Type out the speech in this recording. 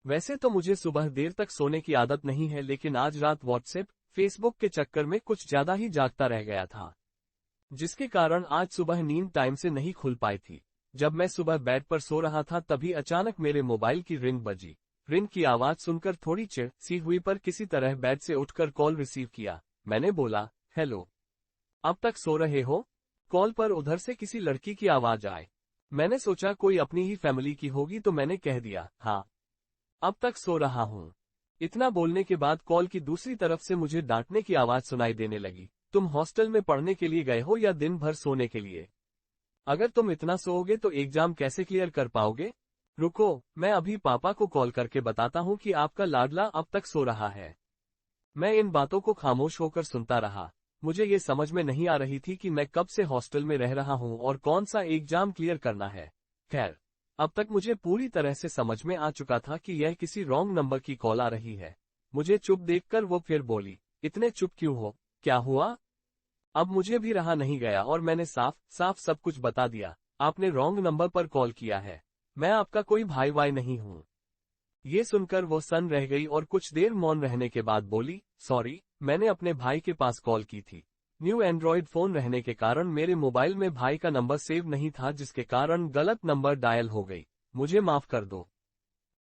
वैसे तो मुझे सुबह देर तक सोने की आदत नहीं है, लेकिन आज रात व्हाट्सएप, फेसबुक के चक्कर में कुछ ज्यादा ही जागता रह गया था, जिसके कारण आज सुबह नींद टाइम से नहीं खुल पाई थी। जब मैं सुबह बेड पर सो रहा था तभी अचानक मेरे मोबाइल की रिंग बजी। रिंग की आवाज सुनकर थोड़ी चिढ़ सी हुई, पर किसी तरह बेड से उठकर कॉल रिसीव किया। मैंने बोला, हेलो, अब तक सो रहे हो? कॉल पर उधर से किसी लड़की की आवाज आए। मैंने सोचा कोई अपनी ही फैमिली की होगी तो मैंने कह दिया, हाँ, अब तक सो रहा हूँ। इतना बोलने के बाद कॉल की दूसरी तरफ से मुझे डांटने की आवाज सुनाई देने लगी। तुम हॉस्टल में पढ़ने के लिए गए हो या दिन भर सोने के लिए? अगर तुम इतना सोओगे तो एग्जाम कैसे क्लियर कर पाओगे? रुको, मैं अभी पापा को कॉल करके बताता हूँ कि आपका लाडला अब तक सो रहा है। मैं इन बातों को खामोश होकर सुनता रहा। मुझे ये समझ में नहीं आ रही थी कि मैं कब से हॉस्टल में रह रहा हूँ और कौन सा एग्जाम क्लियर करना है। खैर, अब तक मुझे पूरी तरह से समझ में आ चुका था कि यह किसी रॉन्ग नंबर की कॉल आ रही है। मुझे चुप देखकर वो फिर बोली, इतने चुप क्यों हो, क्या हुआ? अब मुझे भी रहा नहीं गया और मैंने साफ साफ सब कुछ बता दिया। आपने रॉन्ग नंबर पर कॉल किया है। मैं आपका कोई भाई वाई नहीं हूँ। ये सुनकर वो सन्न रह गई और कुछ देर मौन रहने के बाद बोली, सॉरी, मैंने अपने भाई के पास कॉल की थी। न्यू एंड्रॉयड फोन रहने के कारण मेरे मोबाइल में भाई का नंबर सेव नहीं था, जिसके कारण गलत नंबर डायल हो गई। मुझे माफ कर दो।